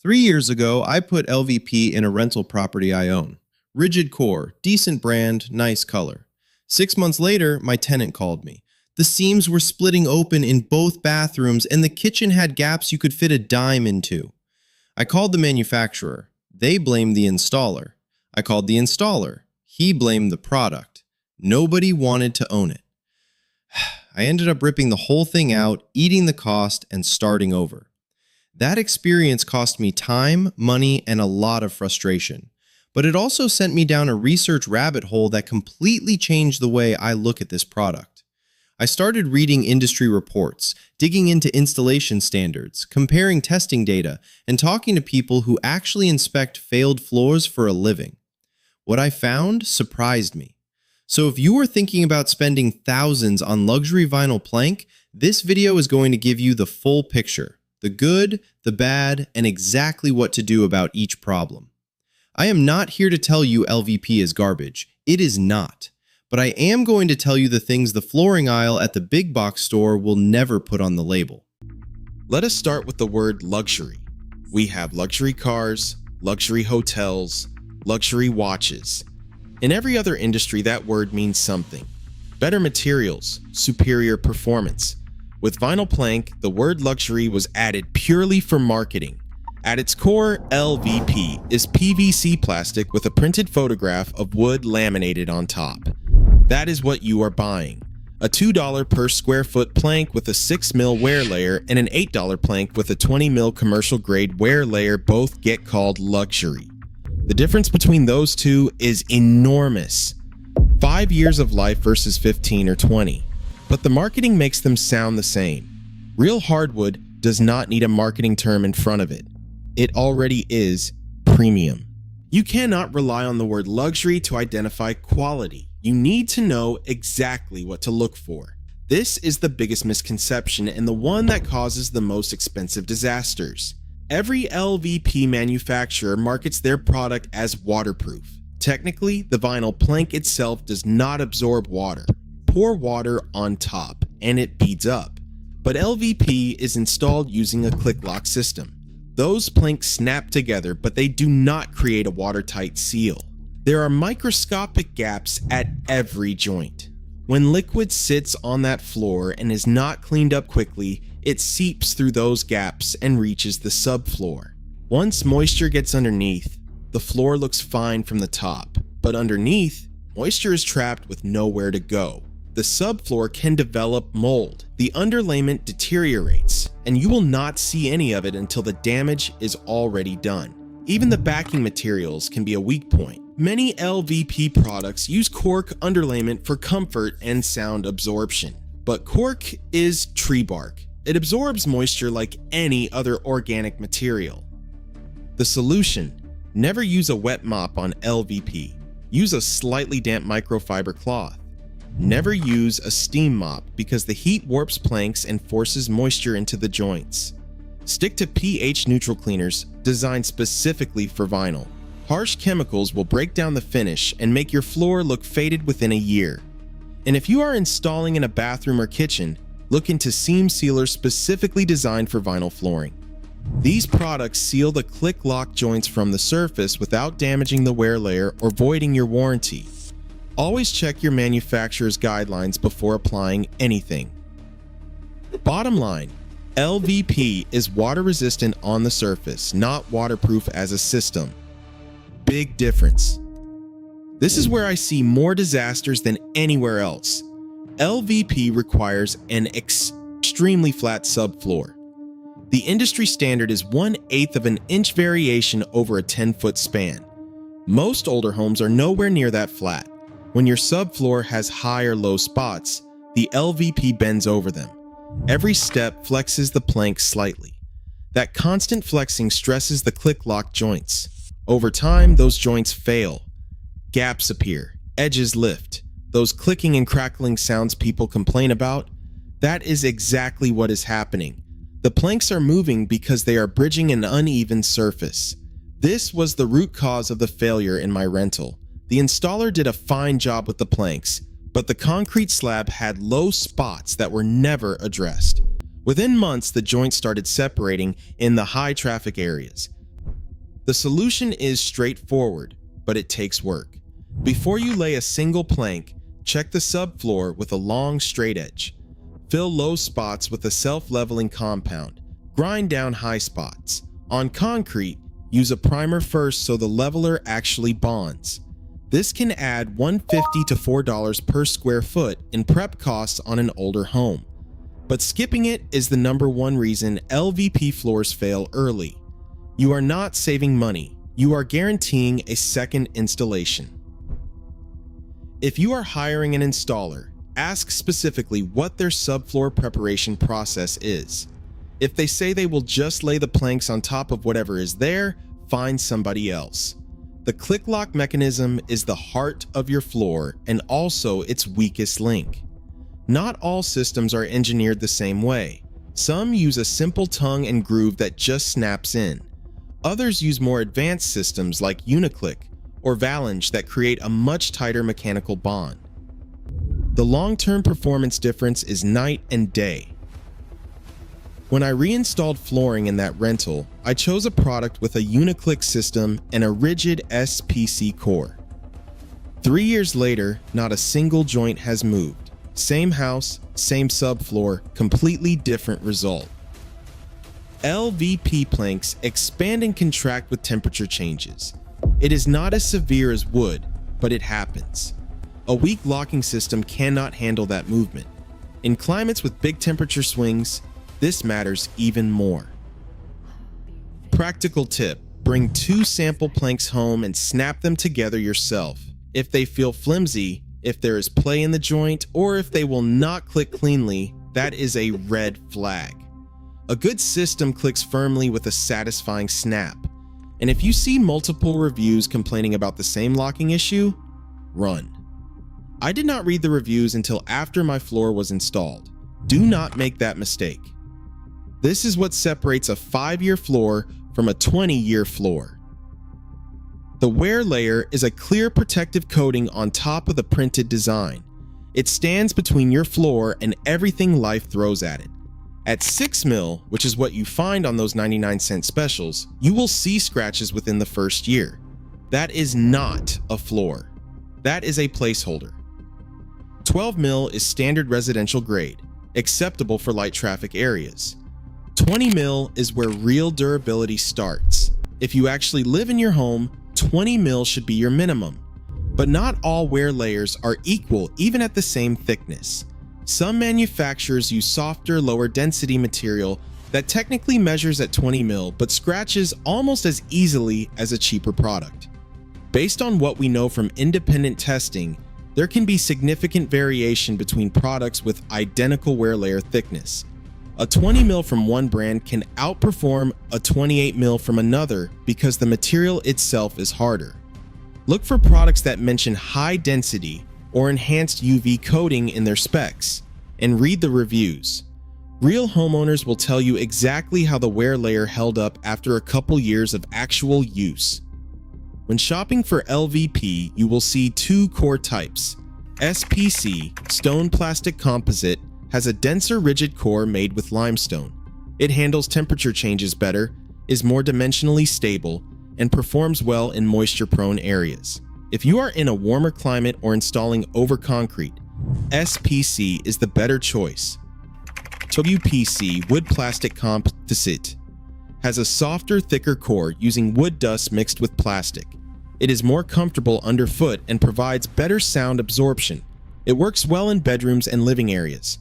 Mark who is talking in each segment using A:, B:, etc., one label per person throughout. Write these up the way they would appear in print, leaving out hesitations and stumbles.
A: 3 years ago, I put LVP in a rental property I own. Rigid core, decent brand, nice color. 6 months later, my tenant called me. The seams were splitting open in both bathrooms and the kitchen had gaps you could fit a dime into. I called the manufacturer. They blamed the installer. I called the installer. He blamed the product. Nobody wanted to own it. I ended up ripping the whole thing out, eating the cost, and starting over. That experience cost me time, money, and a lot of frustration. But it also sent me down a research rabbit hole that completely changed the way I look at this product. I started reading industry reports, digging into installation standards, comparing testing data, and talking to people who actually inspect failed floors for a living. What I found surprised me. So if you are thinking about spending thousands on luxury vinyl plank, this video is going to give you the full picture. The good, the bad, and exactly what to do about each problem. I am not here to tell you LVP is garbage. It is not. But I am going to tell you the things the flooring aisle at the big box store will never put on the label.
B: Let us start with the word luxury. We have luxury cars, luxury hotels, luxury watches. In every other industry, that word means something. Better materials, superior performance. With vinyl plank, the word luxury was added purely for marketing. At its core, LVP is PVC plastic with a printed photograph of wood laminated on top. That is what you are buying. A $2 per square foot plank with a 6mm wear layer and an $8 plank with a 20mm commercial grade wear layer both get called luxury. The difference between those two is enormous. 5 years of life versus 15 or 20. But the marketing makes them sound the same. Real hardwood does not need a marketing term in front of it. It already is premium. You cannot rely on the word luxury to identify quality. You need to know exactly what to look for. This is the biggest misconception and the one that causes the most expensive disasters. Every LVP manufacturer markets their product as waterproof. Technically, the vinyl plank itself does not absorb water. Pour water on top, and it beads up. But LVP is installed using a click lock system. Those planks snap together, but they do not create a watertight seal. There are microscopic gaps at every joint. When liquid sits on that floor and is not cleaned up quickly, it seeps through those gaps and reaches the subfloor. Once moisture gets underneath, the floor looks fine from the top, but underneath, moisture is trapped with nowhere to go. The subfloor can develop mold. The underlayment deteriorates, and you will not see any of it until the damage is already done. Even the backing materials can be a weak point. Many LVP products use cork underlayment for comfort and sound absorption. But cork is tree bark. It absorbs moisture like any other organic material. The solution: never use a wet mop on LVP. Use a slightly damp microfiber cloth. Never use a steam mop because the heat warps planks and forces moisture into the joints. Stick to pH neutral cleaners designed specifically for vinyl. Harsh chemicals will break down the finish and make your floor look faded within a year. And if you are installing in a bathroom or kitchen, look into seam sealers specifically designed for vinyl flooring. These products seal the click lock joints from the surface without damaging the wear layer or voiding your warranty. Always check your manufacturer's guidelines before applying anything. Bottom line, LVP is water resistant on the surface, not waterproof as a system. Big difference. This is where I see more disasters than anywhere else. LVP requires an extremely flat subfloor. The industry standard is 1/8 of an inch variation over a 10-foot span. Most older homes are nowhere near that flat. When your subfloor has high or low spots, the LVP bends over them. Every step flexes the plank slightly. That constant flexing stresses the click lock joints. Over time, those joints fail. Gaps appear, edges lift. Those clicking and crackling sounds people complain about, that is exactly what is happening. The planks are moving because they are bridging an uneven surface. This was the root cause of the failure in my rental. The installer did a fine job with the planks, but the concrete slab had low spots that were never addressed. Within months, the joints started separating in the high traffic areas. The solution is straightforward, but it takes work. Before you lay a single plank, check the subfloor with a long straight edge. Fill low spots with a self-leveling compound. Grind down high spots. On concrete, use a primer first so the leveler actually bonds. This can add $1.50 to $4 per square foot in prep costs on an older home. But skipping it is the number one reason LVP floors fail early. You are not saving money, you are guaranteeing a second installation. If you are hiring an installer, ask specifically what their subfloor preparation process is. If they say they will just lay the planks on top of whatever is there, find somebody else. The click lock mechanism is the heart of your floor and also its weakest link. Not all systems are engineered the same way. Some use a simple tongue and groove that just snaps in. Others use more advanced systems like Uniclick or Valange that create a much tighter mechanical bond. The long-term performance difference is night and day. When I reinstalled flooring in that rental, I chose a product with a Uniclick system and a rigid SPC core. 3 years later, not a single joint has moved. Same house, same subfloor, completely different result. LVP planks expand and contract with temperature changes. It is not as severe as wood, but it happens. A weak locking system cannot handle that movement. In climates with big temperature swings, this matters even more. Practical tip: bring 2 sample planks home and snap them together yourself. If they feel flimsy, if there is play in the joint, or if they will not click cleanly, that is a red flag. A good system clicks firmly with a satisfying snap. And if you see multiple reviews complaining about the same locking issue, run. I did not read the reviews until after my floor was installed. Do not make that mistake. This is what separates a 5-year floor from a 20-year floor. The wear layer is a clear protective coating on top of the printed design. It stands between your floor and everything life throws at it. At 6 mil, which is what you find on those 99-cent specials, you will see scratches within the first year. That is not a floor. That is a placeholder. 12 mil is standard residential grade, acceptable for light traffic areas. 20 mil is where real durability starts. If you actually live in your home, 20 mil should be your minimum. But not all wear layers are equal even at the same thickness. Some manufacturers use softer, lower density material that technically measures at 20 mil but scratches almost as easily as a cheaper product. Based on what we know from independent testing, there can be significant variation between products with identical wear layer thickness. A 20 mil from one brand can outperform a 28 mil from another because the material itself is harder. Look for products that mention high density or enhanced UV coating in their specs, and read the reviews. Real homeowners will tell you exactly how the wear layer held up after a couple years of actual use. When shopping for LVP, you will see 2 core types. SPC, stone plastic composite, has a denser rigid core made with limestone. It handles temperature changes better, is more dimensionally stable, and performs well in moisture-prone areas. If you are in a warmer climate or installing over concrete, SPC is the better choice. WPC, wood plastic composite, has a softer, thicker core using wood dust mixed with plastic. It is more comfortable underfoot and provides better sound absorption. It works well in bedrooms and living areas.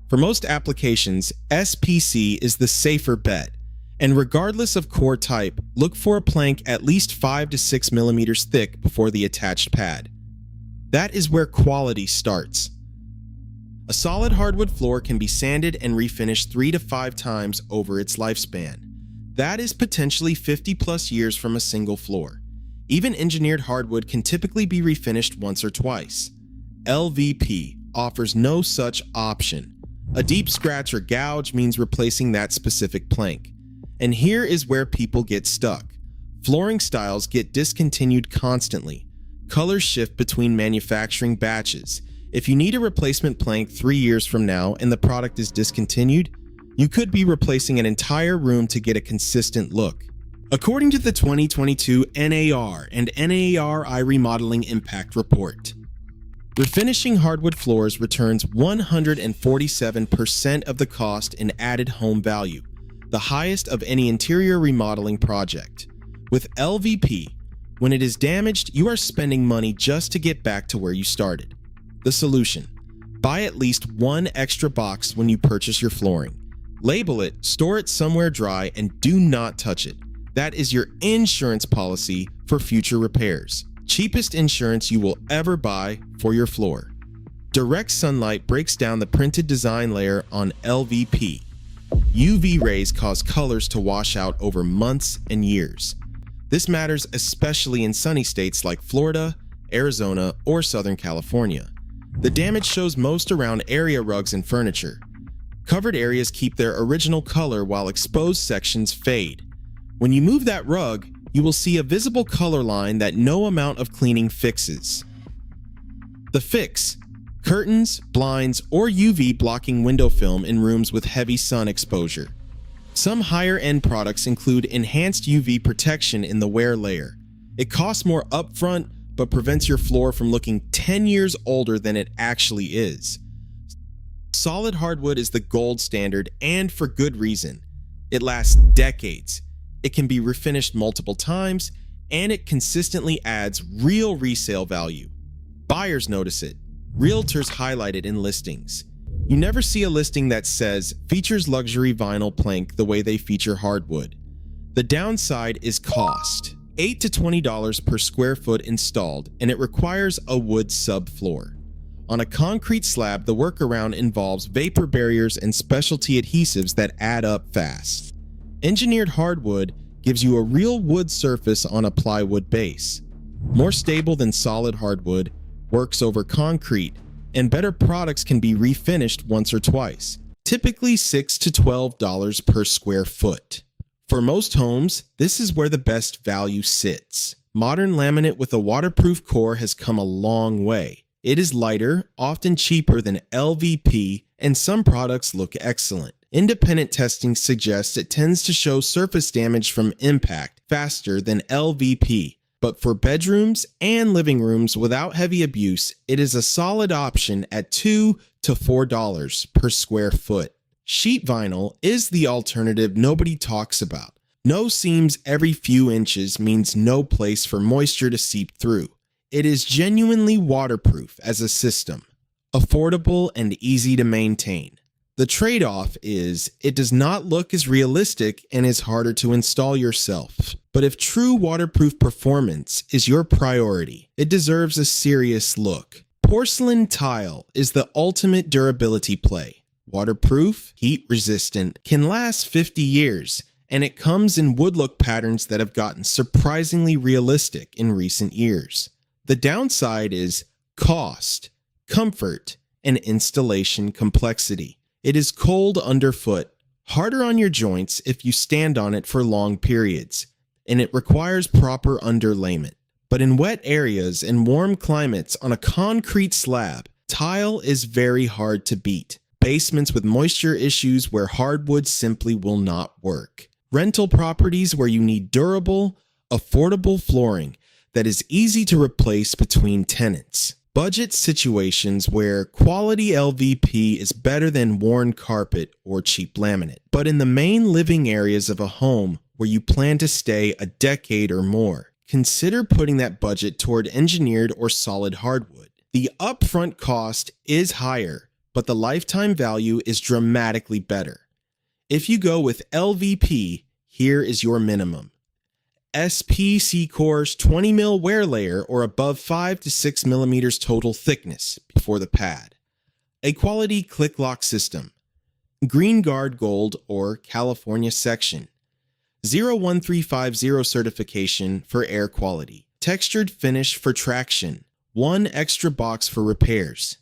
B: For most applications, SPC is the safer bet, and regardless of core type, look for a plank at least 5 to 6 millimeters thick before the attached pad. That is where quality starts. A solid hardwood floor can be sanded and refinished 3 to 5 times over its lifespan. That is potentially 50 plus years from a single floor. Even engineered hardwood can typically be refinished once or twice. LVP offers no such option. A deep scratch or gouge means replacing that specific plank. And here is where people get stuck. Flooring styles get discontinued constantly. Colors shift between manufacturing batches. If you need a replacement plank 3 years from now and the product is discontinued, you could be replacing an entire room to get a consistent look. According to the 2022 NAR and NARI Remodeling Impact Report, refinishing hardwood floors returns 147% of the cost in added home value, the highest of any interior remodeling project. With LVP, when it is damaged, you are spending money just to get back to where you started. The solution: buy at least one extra box when you purchase your flooring. Label it, store it somewhere dry, and do not touch it. That is your insurance policy for future repairs. Cheapest insurance you will ever buy for your floor. Direct sunlight breaks down the printed design layer on LVP. UV rays cause colors to wash out over months and years. This matters especially in sunny states like Florida, Arizona, or Southern California. The damage shows most around area rugs and furniture. Covered areas keep their original color while exposed sections fade. When you move that rug, you will see a visible color line that no amount of cleaning fixes. The fix: curtains, blinds, or UV blocking window film in rooms with heavy sun exposure. Some higher-end products include enhanced UV protection in the wear layer. It costs more upfront, but prevents your floor from looking 10 years older than it actually is. Solid hardwood is the gold standard, and for good reason. It lasts decades. It can be refinished multiple times, and it consistently adds real resale value. Buyers notice it. Realtors highlight it in listings. You never see a listing that says features luxury vinyl plank the way they feature hardwood. The downside is cost: $8 to $20 per square foot installed, and it requires a wood subfloor. On a concrete slab, the workaround involves vapor barriers and specialty adhesives that add up fast. Engineered hardwood gives you a real wood surface on a plywood base. More stable than solid hardwood, works over concrete, and better products can be refinished once or twice, typically $6 to $12 per square foot. For most homes, this is where the best value sits. Modern laminate with a waterproof core has come a long way. It is lighter, often cheaper than LVP, and some products look excellent. Independent testing suggests it tends to show surface damage from impact faster than LVP, but for bedrooms and living rooms without heavy abuse, it is a solid option at $2 to $4 per square foot. Sheet vinyl is the alternative nobody talks about. No seams every few inches means no place for moisture to seep through. It is genuinely waterproof as a system, affordable and easy to maintain. The trade-off is it does not look as realistic and is harder to install yourself. But if true waterproof performance is your priority, it deserves a serious look. Porcelain tile is the ultimate durability play. Waterproof, heat-resistant, can last 50 years, and it comes in wood look patterns that have gotten surprisingly realistic in recent years. The downside is cost, comfort, and installation complexity. It is cold underfoot, harder on your joints if you stand on it for long periods, and it requires proper underlayment. But in wet areas and warm climates on a concrete slab, tile is very hard to beat. Basements with moisture issues where hardwood simply will not work. Rental properties where you need durable, affordable flooring that is easy to replace between tenants. Budget situations where quality LVP is better than worn carpet or cheap laminate. But in the main living areas of a home where you plan to stay a decade or more, consider putting that budget toward engineered or solid hardwood. The upfront cost is higher, but the lifetime value is dramatically better. If you go with LVP, here is your minimum. SPC Core's 20 mil wear layer or above 5 to 6 millimeters total thickness before the pad. A quality click lock system. Green Guard Gold or California section. 01350 certification for air quality. Textured finish for traction. 1 extra box for repairs.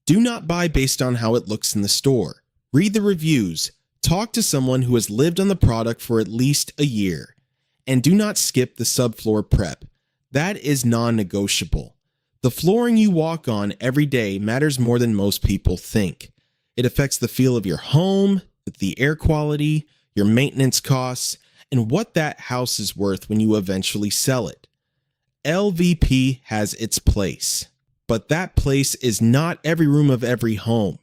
B: Do not buy based on how it looks in the store. Read the reviews. Talk to someone who has lived on the product for at least a year. And do not skip the subfloor prep. That is non-negotiable. The flooring you walk on every day matters more than most people think. It affects the feel of your home, the air quality, your maintenance costs, and what that house is worth when you eventually sell it. LVP has its place, but that place is not every room of every home.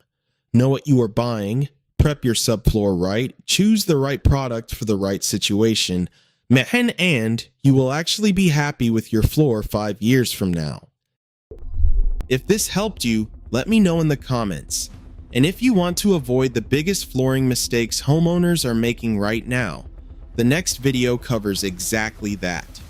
B: Know what you are buying, prep your subfloor right, choose the right product for the right situation, and you will actually be happy with your floor 5 years from now. If this helped you, let me know in the comments. And if you want to avoid the biggest flooring mistakes homeowners are making right now, the next video covers exactly that.